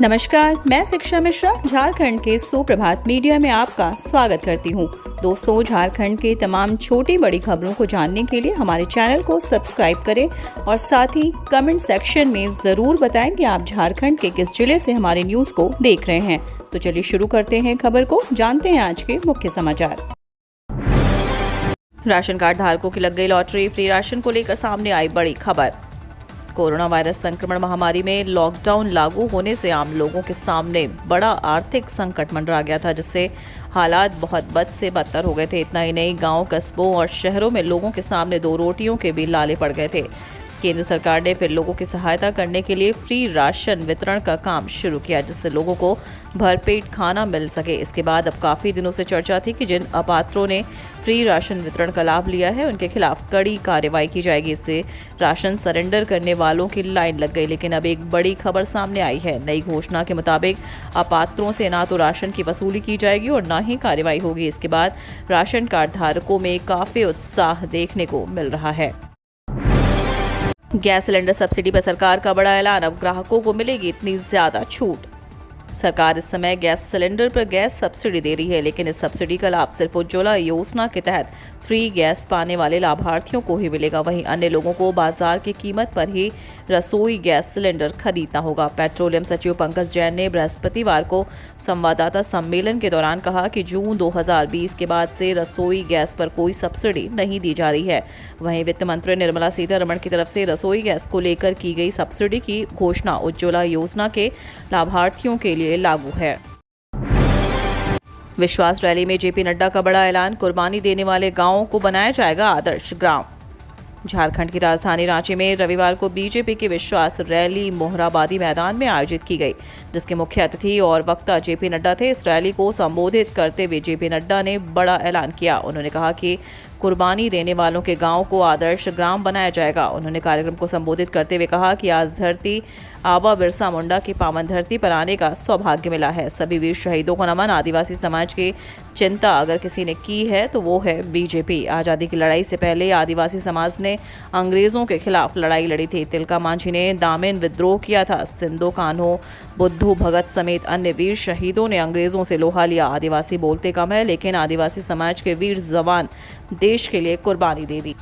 नमस्कार, मैं शिक्षा मिश्रा झारखंड के सुप्रभात मीडिया में आपका स्वागत करती हूं। दोस्तों, झारखंड के तमाम छोटी बड़ी खबरों को जानने के लिए हमारे चैनल को सब्सक्राइब करें और साथ ही कमेंट सेक्शन में ज़रूर बताएं कि आप झारखंड के किस जिले से हमारे न्यूज़ को देख रहे हैं। तो चलिए शुरू करते हैं खबर को, जानते हैं आज के मुख्य समाचार। राशन कार्ड धारकों की लग गई लॉटरी, फ्री राशन को लेकर सामने आई बड़ी खबर। कोरोना वायरस संक्रमण महामारी में लॉकडाउन लागू होने से आम लोगों के सामने बड़ा आर्थिक संकट मंडरा गया था, जिससे हालात बहुत बद से बदतर हो गए थे। इतना ही नहीं, गांव, कस्बों और शहरों में लोगों के सामने दो रोटियों के भी लाले पड़ गए थे। केंद्र सरकार ने फिर लोगों की सहायता करने के लिए फ्री राशन वितरण का काम शुरू किया, जिससे लोगों को भरपेट खाना मिल सके। इसके बाद अब काफ़ी दिनों से चर्चा थी कि जिन अपात्रों ने फ्री राशन वितरण का लाभ लिया है उनके खिलाफ कड़ी कार्रवाई की जाएगी। इससे राशन सरेंडर करने वालों की लाइन लग गई। लेकिन अब एक बड़ी खबर सामने आई है। नई घोषणा के मुताबिक अपात्रों से ना तो राशन की वसूली की जाएगी और ना ही कार्रवाई होगी। इसके बाद राशन कार्ड धारकों में काफ़ी उत्साह देखने को मिल रहा है। गैस सिलेंडर सब्सिडी पर सरकार का बड़ा ऐलान, अब ग्राहकों को मिलेगी इतनी ज़्यादा छूट। सरकार इस समय गैस सिलेंडर पर गैस सब्सिडी दे रही है, लेकिन इस सब्सिडी का लाभ सिर्फ उज्ज्वला योजना के तहत फ्री गैस पाने वाले लाभार्थियों को ही मिलेगा। वहीं अन्य लोगों को बाजार की कीमत पर ही रसोई गैस सिलेंडर खरीदना होगा। पेट्रोलियम सचिव पंकज जैन ने बृहस्पतिवार को संवाददाता सम्मेलन के दौरान कहा कि जून 2020 के बाद से रसोई गैस पर कोई सब्सिडी नहीं दी जा रही है। वहीं वित्त मंत्री निर्मला सीतारमण की तरफ से रसोई गैस को लेकर की गई सब्सिडी की घोषणा उज्ज्वला योजना के लाभार्थियों के लिए लागू है। विश्वास रैली में जेपी नड्डा का बड़ा ऐलान, कुर्बानी देने वाले गांवों को बनाया जाएगा आदर्श ग्राम। झारखंड की राजधानी रांची में रविवार को बीजेपी की विश्वास रैली मोहराबादी मैदान में आयोजित की गई, जिसके मुख्य अतिथि और वक्ता जेपी नड्डा थे। इस रैली को संबोधित करते हुए जेपी नड्डा ने बड़ा ऐलान किया। उन्होंने कहा कि कुर्बानी देने वालों के गांव को आदर्श ग्राम बनाया जाएगा। उन्होंने कार्यक्रम को संबोधित करते हुए कहा कि आज धरती आबा बिरसा मुंडा की पावन धरती पर आने का सौभाग्य मिला है। सभी वीर शहीदों को नमन। आदिवासी समाज की चिंता अगर किसी ने की है तो वो है बीजेपी। आज़ादी की लड़ाई से पहले आदिवासी समाज ने अंग्रेज़ों के खिलाफ लड़ाई लड़ी थी। तिलका मांझी ने दामिन विद्रोह किया था। सिंधो कान्हो, बुद्धू भगत समेत अन्य वीर शहीदों ने अंग्रेज़ों से लोहा लिया। आदिवासी बोलते कम है, लेकिन आदिवासी समाज के वीर जवान देश के लिए कुर्बानी दे दी।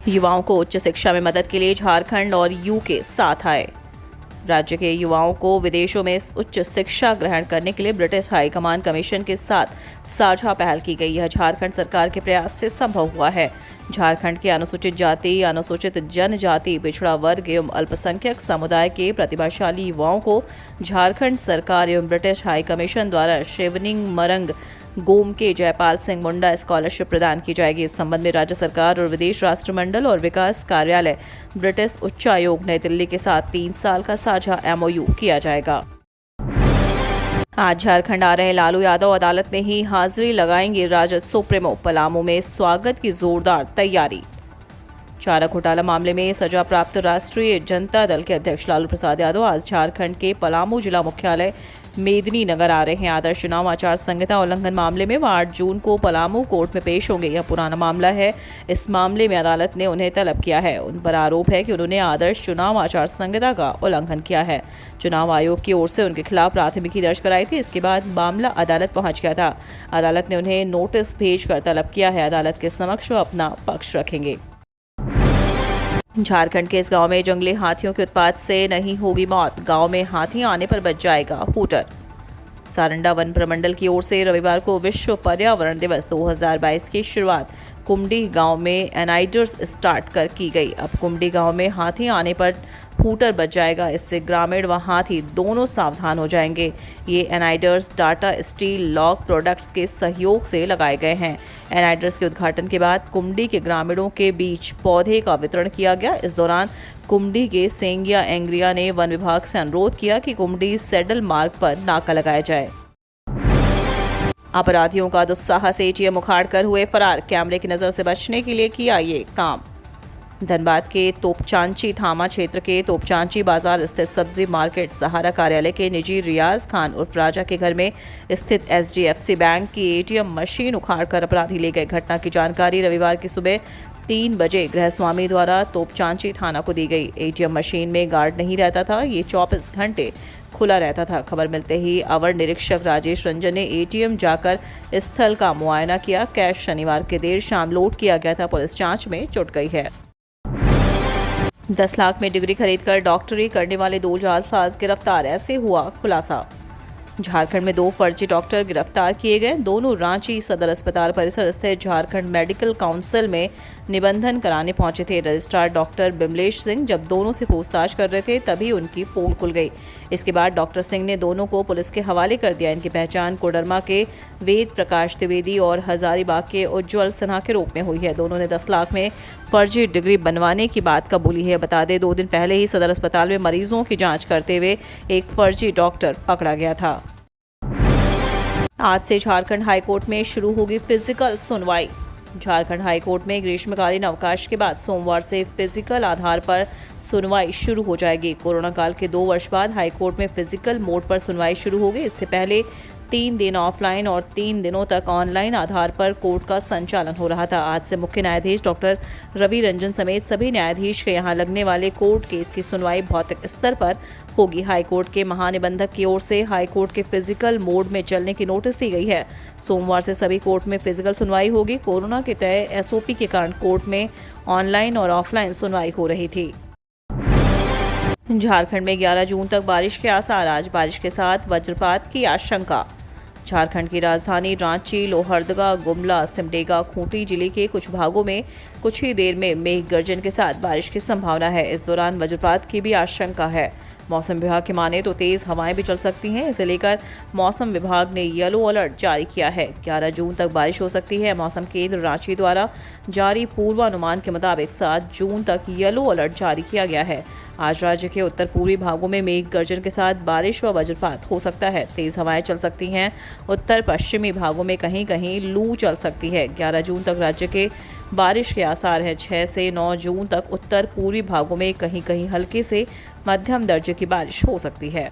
युवाओं को उच्च शिक्षा में मदद के लिए झारखंड और यूके साथ आए। राज्य के युवाओं को विदेशों में उच्च शिक्षा ग्रहण करने के लिए ब्रिटिश हाई कमान कमीशन के साथ साझा पहल की गई। यह झारखंड सरकार के प्रयास से संभव हुआ है। झारखंड के अनुसूचित जाति, अनुसूचित जनजाति, पिछड़ा वर्ग एवं अल्पसंख्यक समुदाय के प्रतिभाशाली युवाओं को झारखंड सरकार एवं ब्रिटिश हाई कमीशन द्वारा शिवनिंग मरंग गोम के जयपाल सिंह मुंडा स्कॉलरशिप प्रदान की जाएगी। इस संबंध में राज्य सरकार और विदेश राष्ट्रमंडल और विकास कार्यालय ब्रिटिश उच्चायोग नई दिल्ली के साथ 3 साल का साझा MOU किया जाएगा। आज झारखंड आ रहे लालू यादव अदालत में ही हाजिरी लगाएंगे। राजद सुप्रीमो पलामू में स्वागत की जोरदार तैयारी। चारा घोटाला मामले में सजा प्राप्त राष्ट्रीय जनता दल के अध्यक्ष लालू प्रसाद यादव आज झारखंड के पलामू जिला मुख्यालय मेदिनी नगर आ रहे हैं। आदर्श चुनाव आचार संहिता उल्लंघन मामले में वो 8 जून को पलामू कोर्ट में पेश होंगे। यह पुराना मामला है। इस मामले में अदालत ने उन्हें तलब किया है। उन पर आरोप है कि उन्होंने आदर्श चुनाव आचार संहिता का उल्लंघन किया है। चुनाव आयोग की ओर से उनके खिलाफ प्राथमिकी दर्ज कराई थी। इसके बाद मामला अदालत पहुंच गया था। अदालत ने उन्हें नोटिस भेजकर तलब किया है। अदालत के समक्ष वो अपना पक्ष रखेंगे। झारखंड के इस गांव में जंगली हाथियों के उत्पात से नहीं होगी मौत। गांव में हाथी आने पर बच जाएगा हूटर। सारंडा वन प्रमंडल की ओर से रविवार को विश्व पर्यावरण दिवस 2022 की शुरुआत कुमडी गांव में एनाइडर्स स्टार्ट कर की गई। अब कुमडी गांव में हाथी आने पर हूटर बच जाएगा। इससे ग्रामीण व हाथी दोनों सावधान हो जाएंगे। ये एनाइडर्स टाटा स्टील लॉग प्रोडक्ट्स के सहयोग से लगाए गए हैं। एनाइडर्स के उद्घाटन के बाद कुमडी के ग्रामीणों के बीच पौधे का वितरण किया गया। इस दौरान कुमडी के सेंगिया एंग्रिया ने वन विभाग से अनुरोध किया कि कुमडी सैडल मार्ग पर नाका लगाया जाए। अपराधियों का दुस्साहस, ATM उखाड़कर हुए फरार। कैमरे की नज़र से बचने के लिए किया ये काम। धनबाद के तोपचांची थामा क्षेत्र के तोपचांची बाजार स्थित सब्जी मार्केट सहारा कार्यालय के निजी रियाज खान उर्फ राजा के घर में स्थित HDFC बैंक की ATM मशीन उखाड़कर अपराधी ले गए। घटना की जानकारी रविवार की सुबह 3 बजे गृहस्वामी द्वारा तोपचांची थाना को दी गई। एटीएम मशीन में गार्ड नहीं रहता था, ये 24 घंटे खुला रहता था। खबर मिलते ही अवर निरीक्षक राजेश रंजन ने एटीएम जाकर स्थल का मुआयना किया। कैश शनिवार के देर शाम लोड किया गया था, पुलिस जांच में जुट गई है। 10 लाख में डिग्री खरीदकर डॉक्टरी करने वाले 2 जालसाज गिरफ्तार, ऐसे हुआ खुलासा। झारखंड में 2 फर्जी डॉक्टर गिरफ्तार किए गए। दोनों रांची सदर अस्पताल परिसर स्थित झारखंड मेडिकल काउंसिल में निबंधन कराने पहुंचे थे। रजिस्ट्रार डॉक्टर बिमलेश सिंह जब दोनों से पूछताछ कर रहे थे तभी उनकी पोल खुल गई। इसके बाद डॉक्टर सिंह ने दोनों को पुलिस के हवाले कर दिया। इनकी पहचान कोडरमा के वेद प्रकाश द्विवेदी और हजारीबाग के उज्ज्वल सिन्हा के रूप में हुई है। दोनों ने 10 लाख में फर्जी डिग्री बनवाने की बात कबूली है। बता दें 2 दिन पहले ही सदर अस्पताल में मरीजों की जांच करते हुए एक फर्जी डॉक्टर पकड़ा गया था। आज से झारखंड हाईकोर्ट में शुरू होगी फिजिकल सुनवाई। झारखंड हाईकोर्ट में ग्रीष्मकालीन अवकाश के बाद सोमवार से फिजिकल आधार पर सुनवाई शुरू हो जाएगी। कोरोना काल के 2 वर्ष बाद हाईकोर्ट में फिजिकल मोड पर सुनवाई शुरू होगी। इससे पहले 3 दिन ऑफलाइन और 3 दिनों तक ऑनलाइन आधार पर कोर्ट का संचालन हो रहा था। आज से मुख्य न्यायाधीश डॉक्टर रवि रंजन समेत सभी न्यायाधीश के यहाँ लगने वाले कोर्ट केस की सुनवाई भौतिक स्तर पर होगी। हाईकोर्ट के महानिबंधक की ओर से हाईकोर्ट के फिजिकल मोड में चलने की नोटिस दी गई है। सोमवार से सभी कोर्ट में फिजिकल सुनवाई होगी। कोरोना के तय एसओपी के कारण कोर्ट में ऑनलाइन और ऑफलाइन सुनवाई हो रही थी। झारखंड में 11 जून तक बारिश के आसार, आज बारिश के साथ वज्रपात की आशंका। झारखंड की राजधानी रांची, लोहरदगा, गुमला, सिमडेगा, खूंटी जिले के कुछ भागों में कुछ ही देर में मेघ गर्जन के साथ बारिश की संभावना है। इस दौरान वज्रपात की भी आशंका है। मौसम विभाग की माने तो तेज हवाएं भी चल सकती हैं। इसे लेकर मौसम विभाग ने येलो अलर्ट जारी किया है। 11 जून तक बारिश हो सकती है। मौसम केंद्र रांची द्वारा जारी पूर्वानुमान के मुताबिक 7 जून तक येलो अलर्ट जारी किया गया है। आज राज्य के उत्तर पूर्वी भागों में मेघ गर्जन के साथ बारिश व वज्रपात हो सकता है। तेज हवाएं चल सकती हैं। उत्तर पश्चिमी भागों में कहीं कहीं लू चल सकती है। 11 जून तक राज्य के बारिश के आसार हैं। 6 से 9 जून तक उत्तर पूर्वी भागों में कहीं कहीं हल्के से मध्यम दर्जे की बारिश हो सकती है।